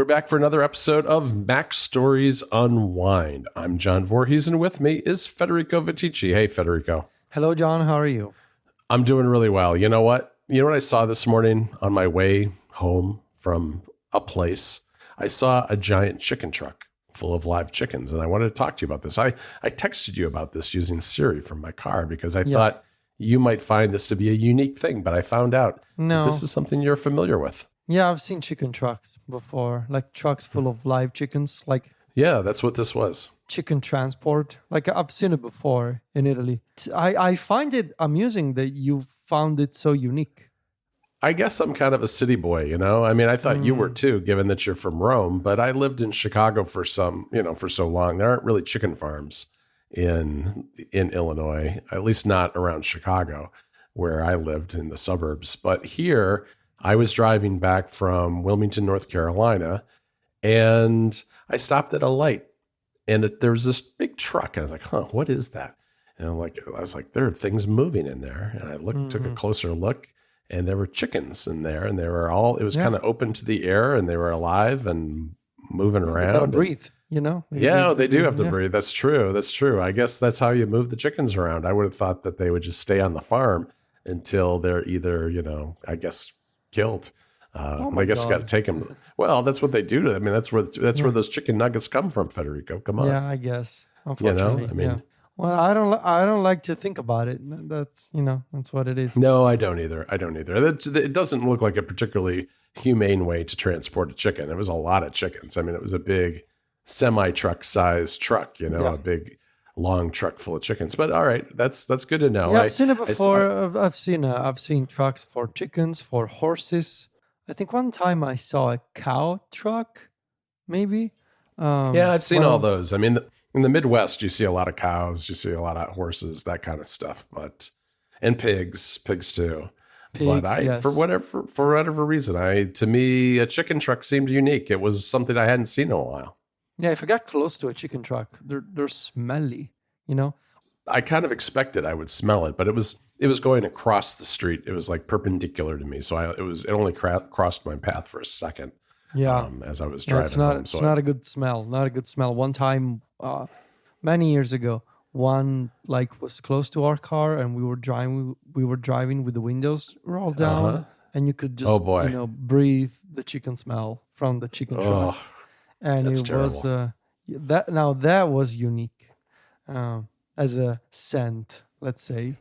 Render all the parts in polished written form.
We're back for another episode of Mac Stories Unwind. I'm John Voorhees, and with me is Federico Vitici. Hey, Federico. Hello, John. How are you? I'm doing really well. You know what? You know what I saw this morning on my way home from a place? I saw a giant chicken truck full of live chickens, and I wanted to talk to you about this. I texted you about this using Siri from my car because I thought you might find this to be a unique thing, but I found out that this is something you're familiar with. Yeah, I've seen chicken trucks before, like trucks full of live chickens, like Yeah, that's what this was. chicken transport. Like I've seen it before in Italy. I find it amusing that you found it so unique. I guess I'm kind of a city boy, you know? I mean, I thought you were too, given that you're from Rome, but I lived in Chicago for so long. There aren't really chicken farms in Illinois, at least not around Chicago, where I lived in the suburbs. But here, I was driving back from Wilmington, North Carolina, and I stopped at a light, and there was this big truck. And I was like, "Huh, what is that?" And I was like, "There are things moving in there." And I took a closer look, and there were chickens in there, and they were it was kind of open to the air, and they were alive and moving around. They gotta breathe, you know? They do have to breathe. That's true. I guess that's how you move the chickens around. I would have thought that they would just stay on the farm until they're either, I guess, killed. I guess you got to take them. Well, that's what they do to them. I mean, that's where those chicken nuggets come from, Federico. Come on. Yeah, I guess. Unfortunately, I mean, well, I don't like to think about it. That's that's what it is. No, I don't either. It doesn't look like a particularly humane way to transport a chicken. It was a lot of chickens. I mean, it was a big semi-truck sized truck. A big long truck full of chickens. But all right, that's good to know. Yeah, I've seen it before. I've seen trucks for chickens, for horses. I think one time I saw a cow truck, maybe. I've seen all those. I mean, in the Midwest, you see a lot of cows, you see a lot of horses, that kind of stuff. And pigs too. But for whatever reason, to me, a chicken truck seemed unique. It was something I hadn't seen in a while. Yeah, if I got close to a chicken truck, they're smelly, I kind of expected I would smell it, but it was going across the street. It was like perpendicular to me, so it only crossed my path for a second. Yeah, as I was driving home. It's not a good smell. Not a good smell. One time, many years ago, one was close to our car, and we were driving with the windows rolled down, and you could just breathe the chicken smell from the chicken truck. And it was that was unique as a scent, let's say.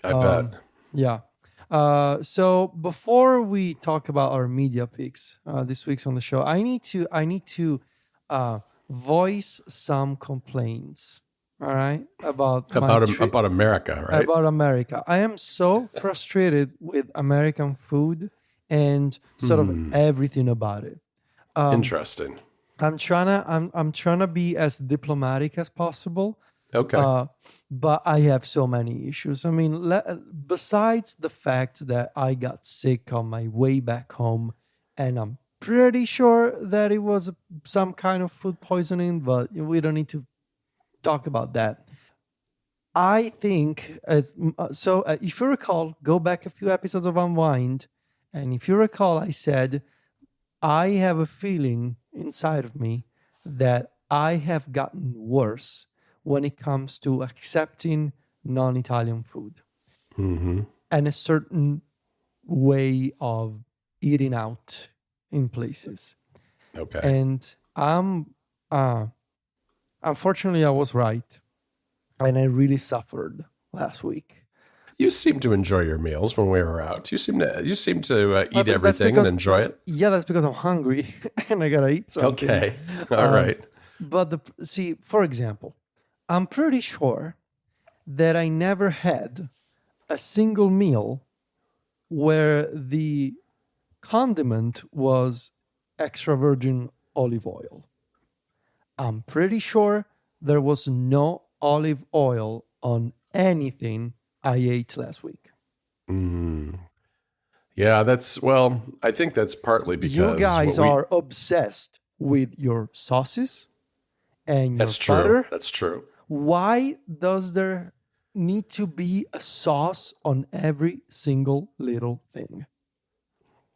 I bet. Yeah. So before we talk about our media picks this week's on the show, I need to voice some complaints. All right, about America, right? About America. I am so frustrated with American food and sort of everything about it. Interesting. I'm trying to be as diplomatic as possible. Okay. But I have so many issues. I mean, besides the fact that I got sick on my way back home, and I'm pretty sure that it was some kind of food poisoning, but we don't need to talk about that. I think, if you recall, go back a few episodes of Unwind, and if you recall, I said, I have a feeling inside of me that I have gotten worse when it comes to accepting non-Italian food and a certain way of eating out in places. Okay. And unfortunately, I was right, and I really suffered last week. You seem to enjoy your meals when we were out. You seem to eat everything and enjoy it. Yeah, that's because I'm hungry and I gotta eat something. Okay, all right. But for example, I'm pretty sure that I never had a single meal where the condiment was extra virgin olive oil. I'm pretty sure there was no olive oil on anything I ate last week. Yeah, I think that's partly because you guys are obsessed with your sauces and your butter. That's true. Why does there need to be a sauce on every single little thing?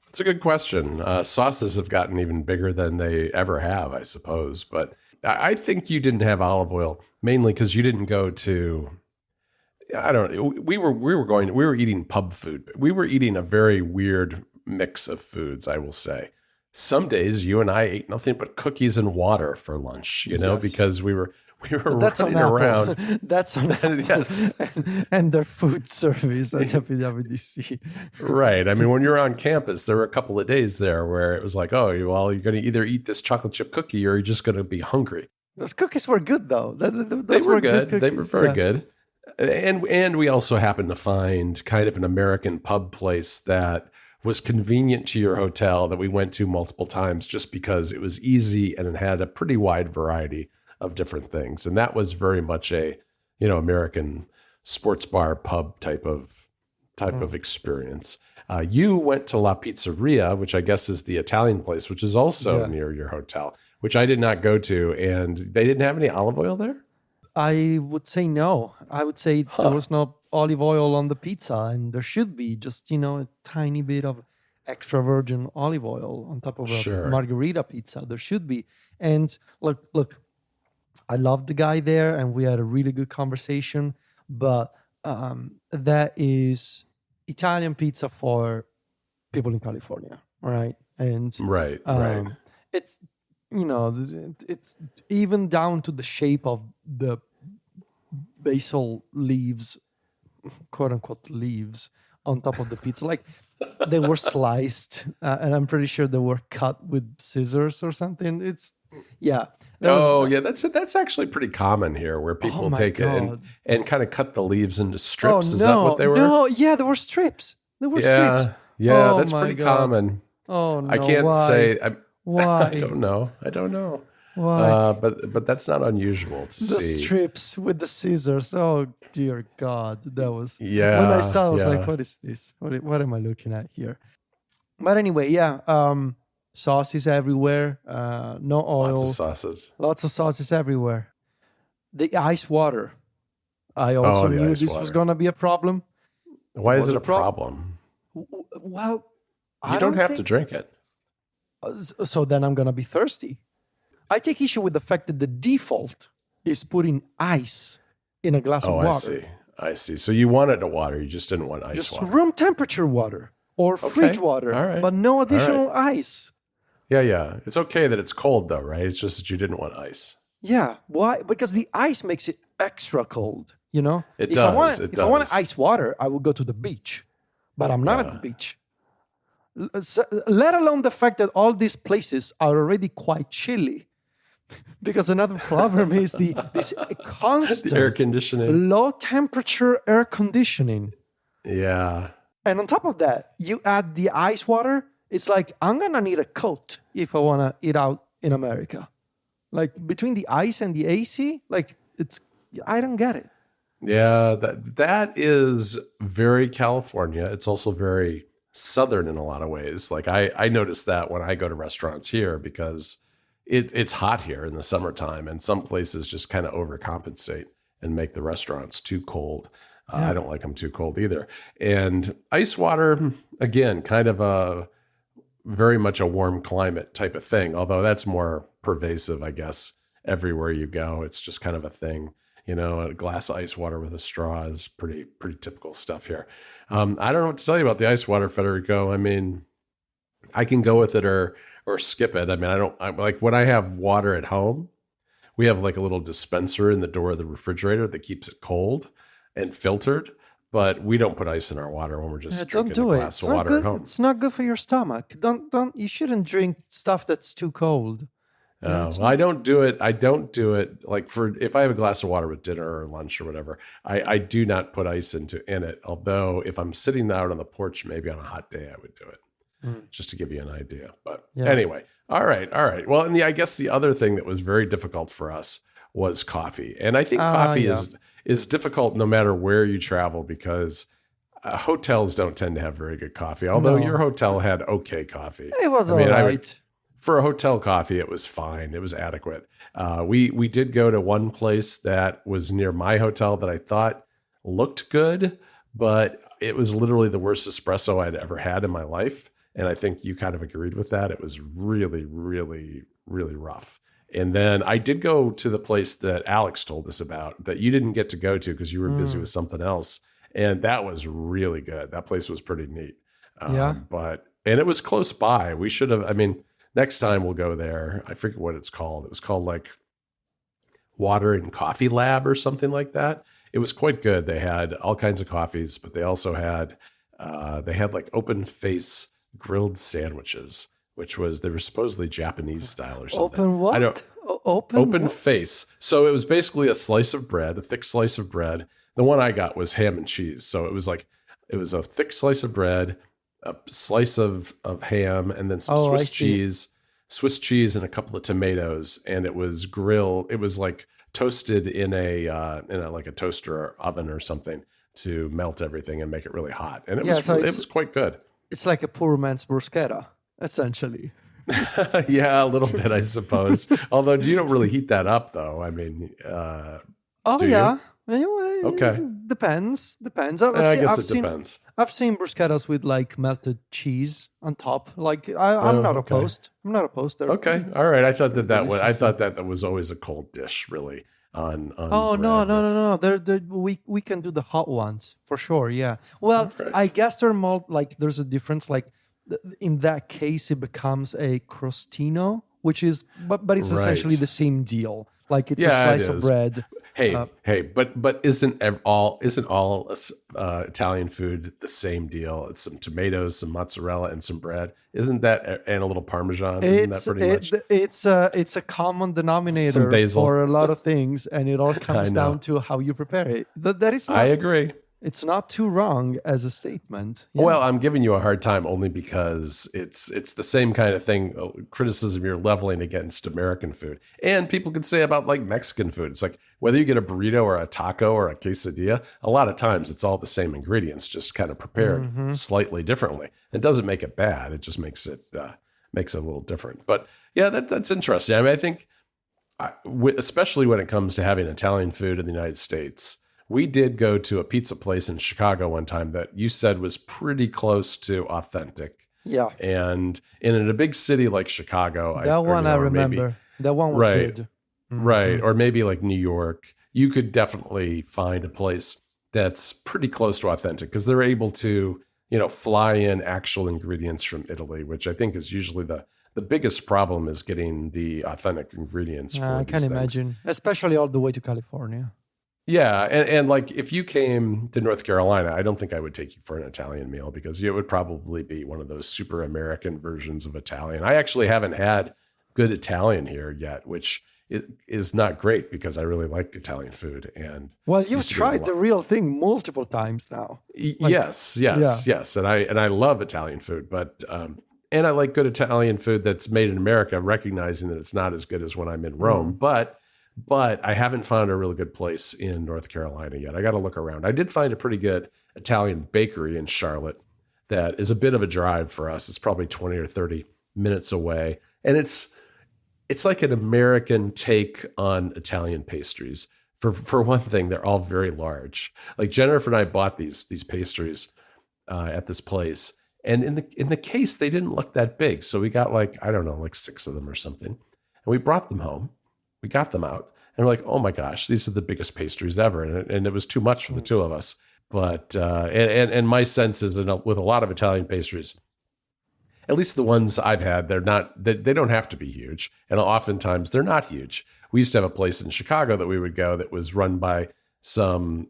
It's a good question. Sauces have gotten even bigger than they ever have, I suppose. But I think you didn't have olive oil mainly because you didn't go to. I don't know. We were eating pub food. We were eating a very weird mix of foods, I will say. Some days you and I ate nothing but cookies and water for lunch, Yes. because we were That's running on Apple. around. That's on Apple. Yes. And their food service at WWDC. Right. I mean, when you're on campus, there were a couple of days there where it was like, oh, well, you're going to either eat this chocolate chip cookie or you're just going to be hungry. Those cookies were good, though. They were good. They were very yeah. good. And we also happened to find kind of an American pub place that was convenient to your hotel that we went to multiple times just because it was easy and it had a pretty wide variety of different things. And that was very much a, American sports bar pub type of experience. You went to La Pizzeria, which I guess is the Italian place, which is also near your hotel, which I did not go to. And they didn't have any olive oil there? I would say no. I would say there was no olive oil on the pizza, and there should be just, a tiny bit of extra virgin olive oil on top of a margarita pizza. There should be. And look, I love the guy there, and we had a really good conversation, but that is Italian pizza for people in California, right? And right. It's, it's even down to the shape of the basil leaves, quote unquote leaves, on top of the pizza. Like they were sliced, and I'm pretty sure they were cut with scissors or something. That's actually pretty common here, where people take it and kind of cut the leaves into strips. Is that what they were? No, yeah, there were strips. Strips. Yeah, that's pretty common. Oh no! I can't say. Why? I don't know. Why? But that's not unusual to see. The strips with the scissors. Oh dear God, that was. Yeah. When I saw, I was like, "What is this? What am I looking at here?" But anyway, sauces everywhere. No oil. Lots of sauces everywhere. The ice water. I also knew this was going to be a problem. Why is it a problem? Well, you don't have to drink it. So then I'm going to be thirsty. I take issue with the fact that the default is putting ice in a glass of water. I see. So you wanted a water, you just didn't want ice water. Just room temperature water or fridge water, but no additional ice. Yeah. It's okay that it's cold though, right? It's just that you didn't want ice. Yeah. Why? Because the ice makes it extra cold, It does. If I want ice water, I would go to the beach, but I'm not at the beach. Let alone the fact that all these places are already quite chilly. Because another problem is this constant air conditioning, low temperature air conditioning. Yeah. And on top of that, you add the ice water. It's like, I'm going to need a coat if I want to eat out in America. Like between the ice and the AC, I don't get it. Yeah, that is very California. It's also very Southern in a lot of ways. Like I notice that when I go to restaurants here because it's hot here in the summertime, and some places just kind of overcompensate and make the restaurants too cold. I don't like them too cold either. And ice water, again, kind of a very much a warm climate type of thing, although that's more pervasive, I guess, everywhere you go. It's just kind of a thing. A glass of ice water with a straw is pretty typical stuff here. I don't know what to tell you about the ice water, Federico. I mean, I can go with it or skip it. I mean, I like when I have water at home, we have like a little dispenser in the door of the refrigerator that keeps it cold and filtered, but we don't put ice in our water when we're just drinking a glass of water at home. It's not good for your stomach. You shouldn't drink stuff that's too cold. I don't do it. Like if I have a glass of water with dinner or lunch or whatever, I do not put ice in it. Although if I'm sitting out on the porch, maybe on a hot day, I would do it. Just to give you an idea. But anyway, all right. Well, and I guess the other thing that was very difficult for us was coffee. And I think coffee is difficult no matter where you travel because hotels don't tend to have very good coffee. Although your hotel had okay coffee. It was all right. For a hotel coffee, it was fine. It was adequate. We did go to one place that was near my hotel that I thought looked good, but it was literally the worst espresso I'd ever had in my life. And I think you kind of agreed with that. It was really, really, really rough. And then I did go to the place that Alex told us about that you didn't get to go to because you were busy with something else. And that was really good. That place was pretty neat. And it was close by. We should have, I mean, next time we'll go there. I forget what it's called. It was called like Water and Coffee Lab or something like that. It was quite good. They had all kinds of coffees, but they also had, like open face grilled sandwiches, which was, they were supposedly Japanese style or something. Open what? I don't, open what? Face. So it was basically a slice of bread, a thick slice of bread. The one I got was ham and cheese. So it was a thick slice of bread, a slice of ham, and then some Swiss cheese and a couple of tomatoes. And it was grilled. It was like toasted in a like a toaster oven or something to melt everything and make it really hot. And it was quite good. It's like a poor man's bruschetta, essentially. Yeah, a little bit, I suppose. Although you don't really heat that up, though. I mean, yeah. Anyway, okay. Depends. I guess it depends. I've seen bruschettas with like melted cheese on top. Like I'm not opposed. I'm not opposed. Okay, all right. I thought that was always a cold dish, really. On no. We can do the hot ones for sure. Yeah. Well, right. I guess they're more like there's a difference. Like in that case, it becomes a crostino, which is but it's essentially the same deal. Like it's a slice of bread. Hey, but isn't all Italian food the same deal? It's some tomatoes, some mozzarella, and some bread. Isn't that, and a little Parmesan? Isn't that pretty much? It's a common denominator for a lot of things, and it all comes down to how you prepare it. That is not, I agree. It's not too wrong as a statement. Yeah. Well, I'm giving you a hard time only because it's the same kind of thing, criticism you're leveling against American food. And people could say about like Mexican food. It's like whether you get a burrito or a taco or a quesadilla, a lot of times it's all the same ingredients, just kind of prepared slightly differently. It doesn't make it bad. It just makes it a little different. But yeah, that's interesting. I mean, I think especially when it comes to having Italian food in the United States, we did go to a pizza place in Chicago one time that you said was pretty close to authentic. Yeah. And in a big city like Chicago. I remember. That one was good. Mm-hmm. Right. Or maybe like New York. You could definitely find a place that's pretty close to authentic because they're able to, fly in actual ingredients from Italy, which I think is usually the biggest problem is getting the authentic ingredients for I can imagine, especially all the way to California. Yeah, and like if you came to North Carolina, I don't think I would take you for an Italian meal because it would probably be one of those super American versions of Italian. I actually haven't had good Italian here yet, which is not great because I really like Italian food. And well, you've tried the real thing multiple times now. Yes, and I love Italian food, but and I like good Italian food that's made in America, recognizing that it's not as good as when I'm in Rome, but I haven't found a really good place in North Carolina yet. I got to look around. I did find a pretty good Italian bakery in Charlotte that is a bit of a drive for us. It's probably 20 or 30 minutes away. And it's like an American take on Italian pastries. For one thing, they're all very large. Like Jennifer and I bought these pastries at this place. And in the case, they didn't look that big. So we got like 6 of them or something. And we brought them home. We got them out and we're like, oh my gosh, these are the biggest pastries ever. And it was too much for the two of us. But, and my sense is that with a lot of Italian pastries, at least the ones I've had, they don't have to be huge. And oftentimes they're not huge. We used to have a place in Chicago that we would go that was run by some,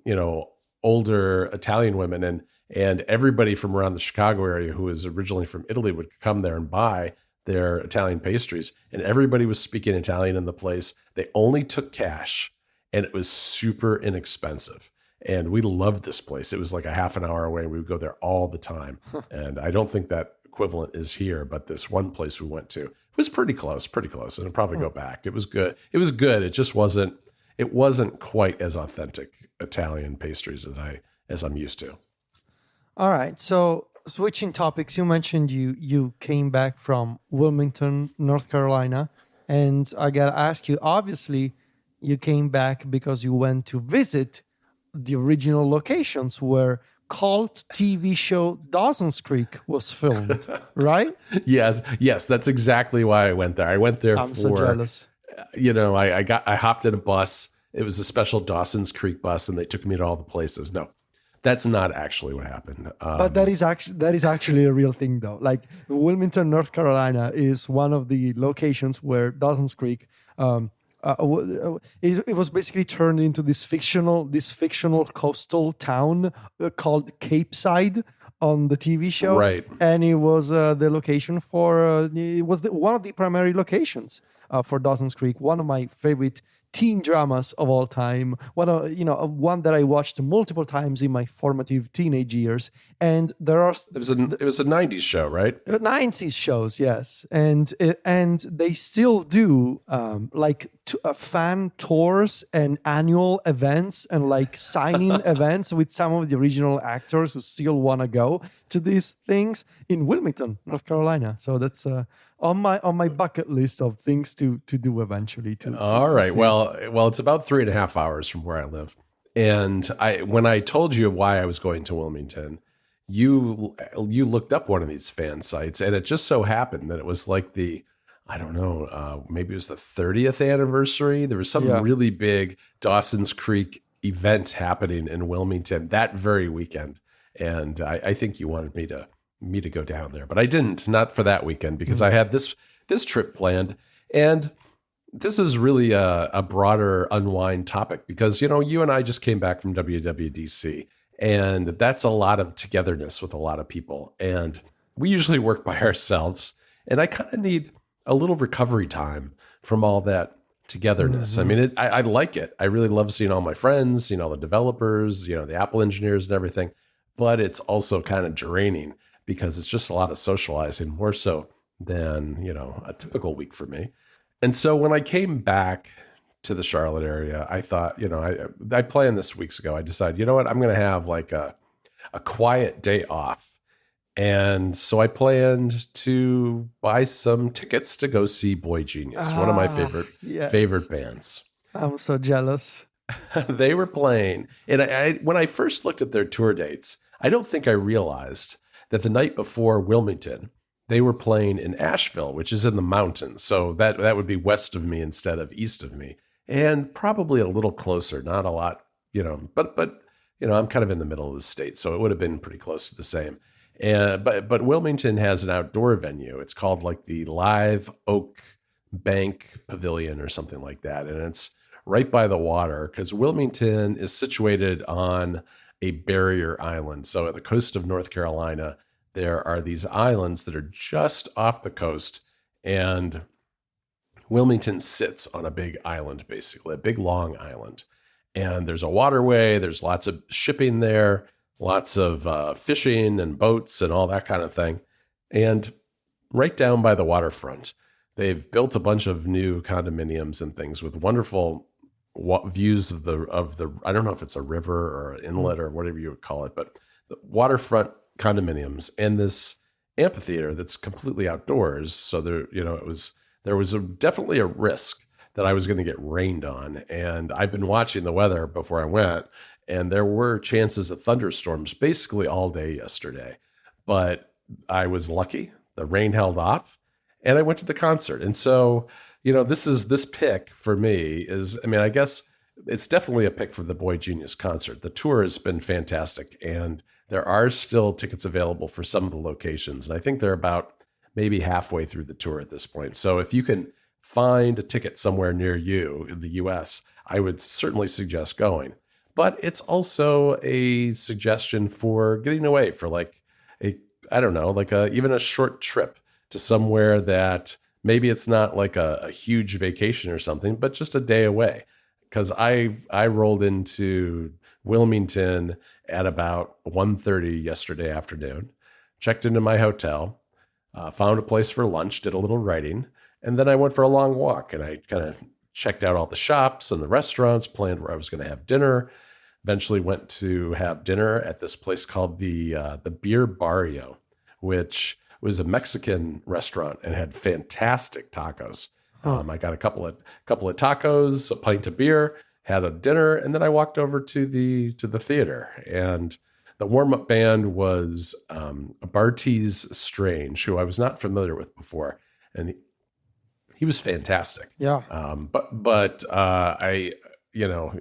older Italian women and everybody from around the Chicago area who was originally from Italy would come there and buy their Italian pastries, and everybody was speaking Italian in the place. They only took cash, and it was super inexpensive. And we loved this place. It was like a half an hour away. We would go there all the time. And I don't think that equivalent is here, but this one place we went to was pretty close, and I'll probably go back. It was good. It just wasn't quite as authentic Italian pastries as I'm used to. All right. So switching topics, you mentioned you came back from Wilmington, North Carolina, and I got to ask you, obviously, you came back because you went to visit the original locations where cult TV show Dawson's Creek was filmed, right? Yes, that's exactly why I went there. I went there I'm so jealous. I hopped in a bus. It was a special Dawson's Creek bus, and they took me to all the places. No, that's not actually what happened. But that is actually a real thing, though. Like Wilmington, North Carolina, is one of the locations where Dawson's Creek. It was basically turned into this fictional coastal town called Cape Side on the TV show, right? And it was the location for one of the primary locations for Dawson's Creek. One of my favorite teen dramas of all time. One that I watched multiple times in my formative teenage years. And there are it was a 90s show, right? 90s shows, yes, and they still do fan tours and annual events and like signing events with some of the original actors who still want to go to these things in Wilmington, North Carolina. So that's on my bucket list of things to do eventually. All right. Well, it's about 3.5 hours from where I live, and when I told you why I was going to Wilmington, you looked up one of these fan sites, and it just so happened that it was like maybe it was the 30th anniversary. There was some really big Dawson's Creek event happening in Wilmington that very weekend, and I think you wanted me to go down there, but I didn't, not for that weekend, because I had this trip planned. And this is really a broader unwind topic because, you and I just came back from WWDC, and that's a lot of togetherness with a lot of people. And we usually work by ourselves, and I kind of need a little recovery time from all that togetherness. I mean, I like it. I really love seeing all my friends, the developers, the Apple engineers and everything, but it's also kind of draining because it's just a lot of socializing, more so than, a typical week for me. And so when I came back to the Charlotte area, I thought, I planned this weeks ago. I decided, I'm going to have like a quiet day off. And so I planned to buy some tickets to go see boygenius, one of my favorite bands. I'm so jealous. They were playing. And when I first looked at their tour dates, I don't think I realized that the night before Wilmington, they were playing in Asheville, which is in the mountains. So that would be west of me instead of east of me, and probably a little closer, not a lot, but I'm kind of in the middle of the state, so it would have been pretty close to the same. But Wilmington has an outdoor venue. It's called like the Live Oak Bank Pavilion or something like that, and it's right by the water because Wilmington is situated on a barrier island. So at the coast of North Carolina, there are these islands that are just off the coast, and Wilmington sits on a big island, basically, a big long island. And there's a waterway, there's lots of shipping there, lots of fishing and boats and all that kind of thing. And right down by the waterfront, they've built a bunch of new condominiums and things with wonderful views of the I don't know if it's a river or an inlet or whatever you would call it, but the waterfront condominiums and this amphitheater that's completely outdoors. So there was definitely a risk that I was going to get rained on, and I've been watching the weather before I went, and there were chances of thunderstorms basically all day yesterday. But I was lucky; the rain held off, and I went to the concert. And so, this pick for me is, I guess it's definitely a pick for the boygenius concert. The tour has been fantastic, and there are still tickets available for some of the locations. And I think they're about maybe halfway through the tour at this point. So if you can find a ticket somewhere near you in the US, I would certainly suggest going. But it's also a suggestion for getting away for even a short trip to somewhere that maybe it's not like a huge vacation or something, but just a day away. Because I rolled into Wilmington at about 1:30 yesterday afternoon, checked into my hotel, found a place for lunch, did a little writing, and then I went for a long walk, and I kind of checked out all the shops and the restaurants, planned where I was going to have dinner. Eventually went to have dinner at this place called the Beer Barrio, which was a Mexican restaurant and had fantastic tacos. I got a couple of tacos, a pint of beer, had a dinner, and then I walked over to the theater. And The warm-up band was Bartees Strange, who I was not familiar with before, and he was fantastic. Yeah. But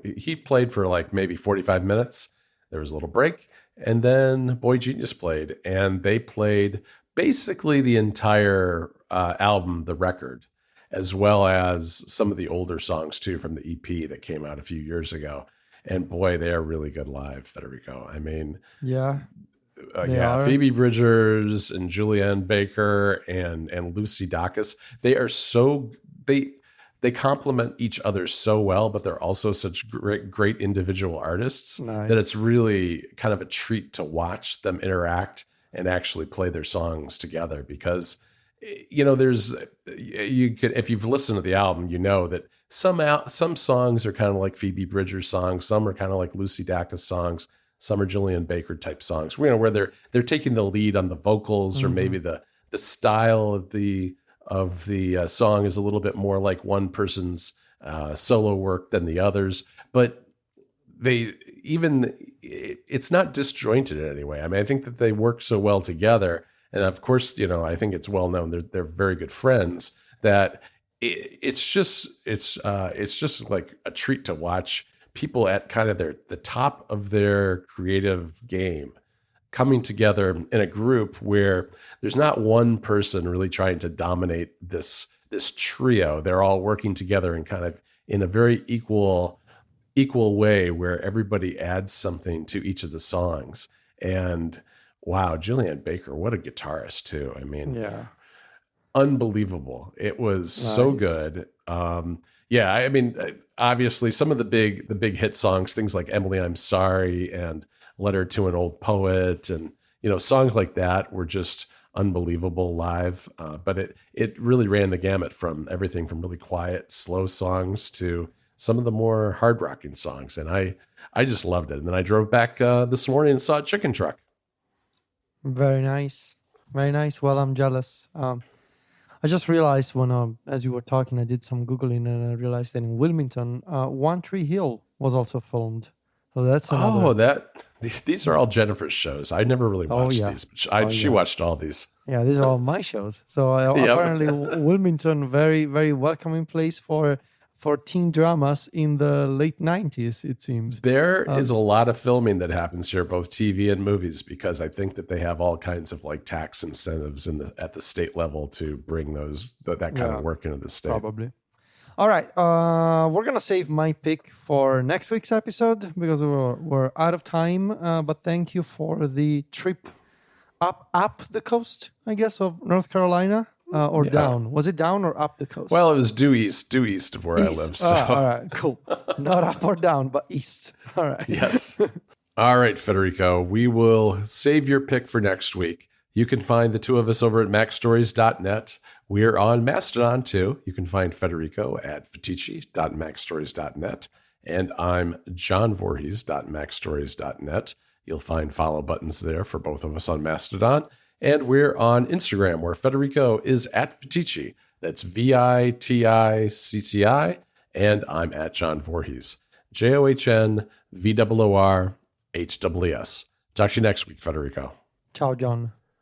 he played for like maybe 45 minutes. There was a little break, and then Boy Genius played, and they played basically the entire album, the record, as well as some of the older songs too from the EP that came out a few years ago. And boy, they are really good live, Federico. I mean, yeah, Phoebe Bridgers and Julianne Baker and Lucy Dacus. They are they complement each other so well, but they're also such great individual artists that it's really kind of a treat to watch them interact and actually play their songs together. Because if you've listened to the album, you know that some songs are kind of like Phoebe Bridgers songs, some are kind of like Lucy Dacus songs, some are Julianne Baker type songs. Where they're taking the lead on the vocals, or maybe the style of the song is a little bit more like one person's solo work than the others, but it's not disjointed in any way. I mean, I think that they work so well together. And of course, I think it's well known they're very good friends, that it's just like a treat to watch people at kind of the top of their creative game coming together in a group where there's not one person really trying to dominate this trio. They're all working together and kind of in a very equal way where everybody adds something to each of the songs. And wow, Julianne Baker, what a guitarist too. I mean, unbelievable. It was so good. I mean, obviously some of the big hit songs, things like Emily, I'm Sorry, and Letter to an Old Poet, and songs like that were just unbelievable live. But it really ran the gamut from everything from really quiet, slow songs to some of the more hard rocking songs. And I just loved it. And then I drove back this morning and saw a Chicken Truck. Very nice. Very nice. Well, I'm jealous. I just realized when, as you were talking, I did some Googling and I realized that in Wilmington, One Tree Hill was also filmed. So that's another... these are all Jennifer's shows. I never really watched these, but she watched all these. Yeah, these are all my shows. So apparently Wilmington, very, very welcoming place for teen dramas in the late 90s, it seems. There is a lot of filming that happens here, both TV and movies, because I think that they have all kinds of like tax incentives at the state level to bring that kind of work into the state. Probably. All right, we're going to save my pick for next week's episode because we're out of time. But thank you for the trip up the coast, I guess, of North Carolina. Down? Was it down or up the coast? Well, it was due east of where I live. So. All right, cool. Not up or down, but east. All right. Yes. All right, Federico, we will save your pick for next week. You can find the two of us over at macstories.net. We're on Mastodon, too. You can find Federico at fetici.macstories.net. And I'm johnvorhees.macstories.net. You'll find follow buttons there for both of us on Mastodon. And we're on Instagram, where Federico is at Fetici. That's VITICCI. And I'm at John Voorhees. JOHNVOORHWS. Talk to you next week, Federico. Ciao, John.